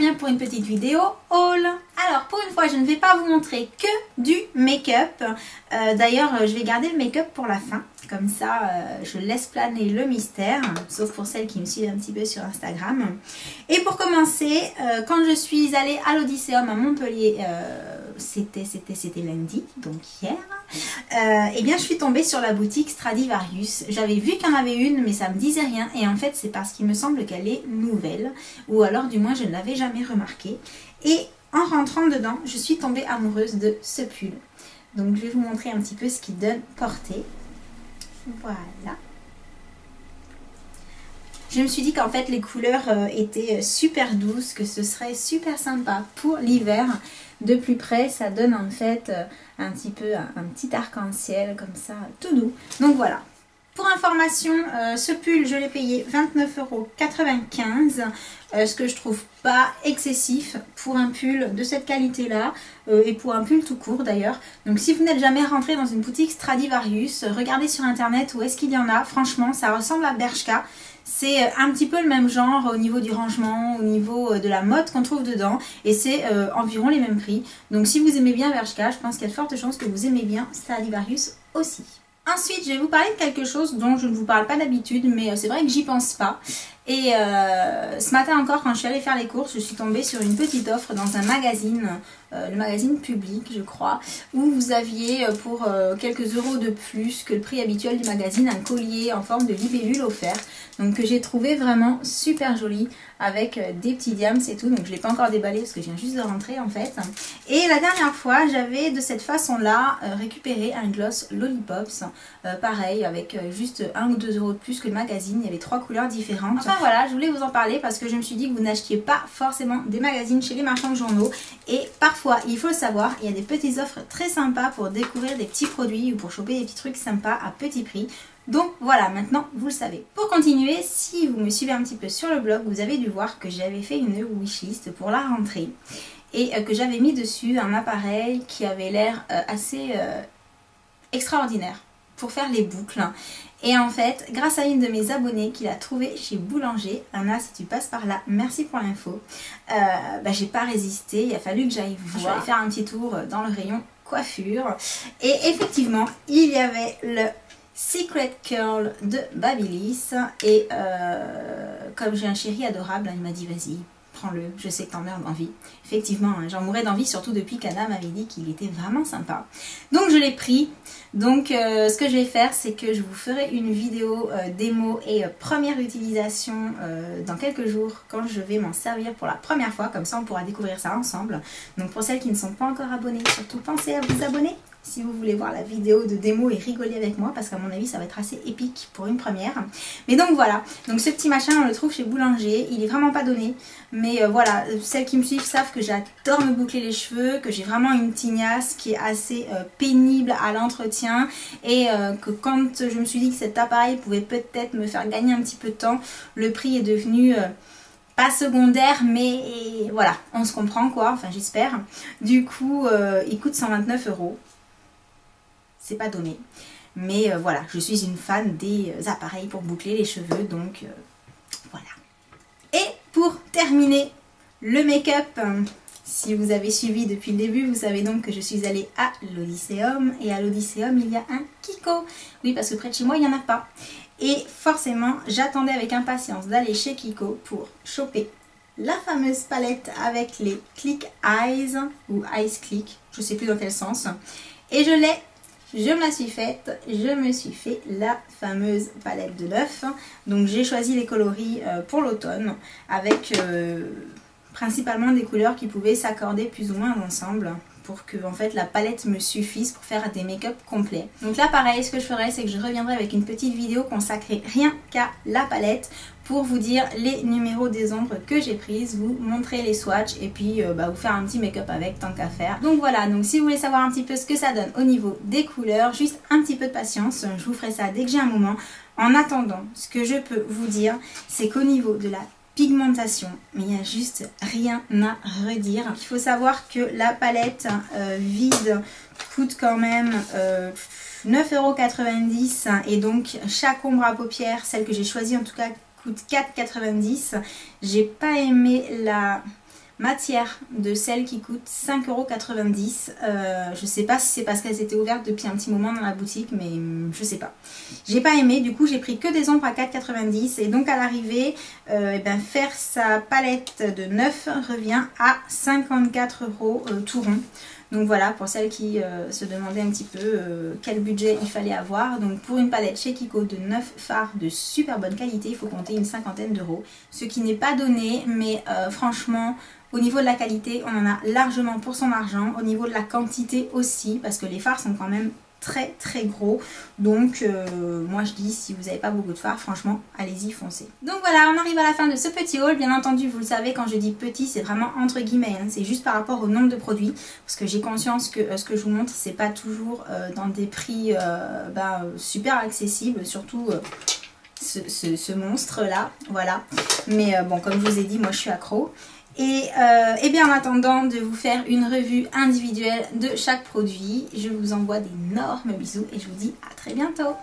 reviens pour une petite vidéo haul. Alors pour une fois je ne vais pas vous montrer que du make-up. D'ailleurs je vais garder le make-up pour la fin. Comme ça je laisse planer le mystère. Sauf pour celles qui me suivent un petit peu sur Instagram. Et pour commencer, quand je suis allée à l'Odysseum à Montpellier, c'était lundi, donc hier. Et bien je suis tombée sur la boutique Stradivarius. J'avais vu qu'il y en avait une mais ça me disait rien, et en fait c'est parce qu'il me semble qu'elle est nouvelle, ou alors du moins je ne l'avais jamais remarqué. Et en rentrant dedans je suis tombée amoureuse de ce pull. Donc je vais vous montrer un petit peu ce qu'il donne porté. Voilà. Je me suis dit qu'en fait les couleurs étaient super douces, que ce serait super sympa pour l'hiver. De plus près ça donne en fait un petit peu un petit arc-en-ciel comme ça, tout doux. Donc voilà. Pour information, ce pull je l'ai payé 29,95 €, ce que je trouve pas excessif pour un pull de cette qualité là, et pour un pull tout court d'ailleurs. Donc si vous n'êtes jamais rentré dans une boutique Stradivarius, regardez sur internet où est-ce qu'il y en a. Franchement ça ressemble à Bershka. C'est un petit peu le même genre au niveau du rangement, au niveau de la mode qu'on trouve dedans, et c'est environ les mêmes prix. Donc si vous aimez bien Bershka, je pense qu'il y a de fortes chances que vous aimez bien Stradivarius aussi. Ensuite, je vais vous parler de quelque chose dont je ne vous parle pas d'habitude, mais c'est vrai que j'y pense pas. Et ce matin encore, quand je suis allée faire les courses, je suis tombée sur une petite offre dans un magazine, le magazine Public, je crois, où vous aviez pour quelques euros de plus que le prix habituel du magazine un collier en forme de libellule offert. Donc que j'ai trouvé vraiment super joli, avec des petits diamants et tout. Donc je ne l'ai pas encore déballé parce que je viens juste de rentrer en fait. Et la dernière fois, j'avais de cette façon-là récupéré un gloss Lollipops. Pareil, avec juste 1 ou 2 euros de plus que le magazine. Il y avait 3 couleurs différentes. Enfin voilà, je voulais vous en parler parce que je me suis dit que vous n'achetiez pas forcément des magazines chez les marchands de journaux. Et parfois, il faut le savoir, il y a des petites offres très sympas pour découvrir des petits produits ou pour choper des petits trucs sympas à petit prix. Donc voilà, maintenant vous le savez. Pour continuer, si vous me suivez un petit peu sur le blog, vous avez dû voir que j'avais fait une wishlist pour la rentrée. Et que j'avais mis dessus un appareil qui avait l'air assez extraordinaire pour faire les boucles. Et en fait, grâce à une de mes abonnées qui l'a trouvé chez Boulanger, Anna, si tu passes par là, merci pour l'info, j'ai pas résisté, il a fallu que j'aille voir. Je vais aller faire un petit tour dans le rayon coiffure. Et effectivement, il y avait le Secret Curl de Babyliss. Et comme j'ai un chéri adorable, il m'a dit vas-y, prends-le, je sais que t'en meurs d'envie. Effectivement, j'en mourais d'envie, surtout depuis qu'Anna m'avait dit qu'il était vraiment sympa. Donc je l'ai pris. Donc ce que je vais faire, c'est que je vous ferai une vidéo démo et première utilisation dans quelques jours, quand je vais m'en servir pour la première fois. Comme ça on pourra découvrir ça ensemble. Donc pour celles qui ne sont pas encore abonnées, surtout pensez à vous abonner si vous voulez voir la vidéo de démo et rigoler avec moi, parce qu'à mon avis ça va être assez épique pour une première. Mais donc voilà, donc ce petit machin on le trouve chez Boulanger, il est vraiment pas donné, mais voilà, celles qui me suivent savent que j'adore me boucler les cheveux, que j'ai vraiment une tignasse qui est assez pénible à l'entretien, et que quand je me suis dit que cet appareil pouvait peut-être me faire gagner un petit peu de temps, le prix est devenu pas secondaire, mais voilà, on se comprend quoi, enfin j'espère. Du coup il coûte 129 €. C'est pas donné, mais voilà, je suis une fan des appareils pour boucler les cheveux, donc voilà. Et pour terminer, le make-up, si vous avez suivi depuis le début, vous savez donc que je suis allée à l'Odysseum, et à l'Odysseum il y a un Kiko. Oui, parce que près de chez moi il n'y en a pas, et forcément j'attendais avec impatience d'aller chez Kiko pour choper la fameuse palette avec les Click Eyes, ou Eyes Click, je sais plus dans quel sens, et je l'ai. Je me la suis faite, je me suis fait la fameuse palette de l'œuf. Donc j'ai choisi les coloris pour l'automne, avec principalement des couleurs qui pouvaient s'accorder plus ou moins ensemble, pour que en fait la palette me suffise pour faire des make-up complets. Donc là pareil, ce que je ferai, c'est que je reviendrai avec une petite vidéo consacrée rien qu'à la palette, pour vous dire les numéros des ombres que j'ai prises, vous montrer les swatchs, et puis vous faire un petit make-up avec, tant qu'à faire. Donc voilà, donc si vous voulez savoir un petit peu ce que ça donne au niveau des couleurs, juste un petit peu de patience, je vous ferai ça dès que j'ai un moment. En attendant, ce que je peux vous dire, c'est qu'au niveau de la pigmentation, mais il n'y a juste rien à redire. Il faut savoir que la palette vide coûte quand même 9,90 €, et donc chaque ombre à paupières, celle que j'ai choisie en tout cas, coûte 4,90 €. J'ai pas aimé la matières de celles qui coûtent 5,90 €. Je sais pas si c'est parce qu'elles étaient ouvertes depuis un petit moment dans la boutique, mais je sais pas. J'ai pas aimé, du coup j'ai pris que des ombres à 4,90 € et donc à l'arrivée, faire sa palette de 9 revient à 54 € tout rond. Donc voilà, pour celles qui se demandaient un petit peu quel budget il fallait avoir. Donc pour une palette chez Kiko de 9 fards de super bonne qualité, il faut compter une cinquantaine d'euros. Ce qui n'est pas donné, mais franchement, au niveau de la qualité, on en a largement pour son argent. Au niveau de la quantité aussi, parce que les fards sont quand même très très gros. Donc moi je dis, si vous n'avez pas beaucoup de fards, franchement allez-y, foncez. Donc voilà, on arrive à la fin de ce petit haul. Bien entendu, vous le savez, quand je dis petit, c'est vraiment entre guillemets, hein. C'est juste par rapport au nombre de produits, parce que j'ai conscience que ce que je vous montre, c'est pas toujours dans des prix super accessibles, surtout ce monstre là, voilà. Mais bon, comme je vous ai dit, moi je suis accro. Et bien en attendant de vous faire une revue individuelle de chaque produit, je vous envoie d'énormes bisous et je vous dis à très bientôt.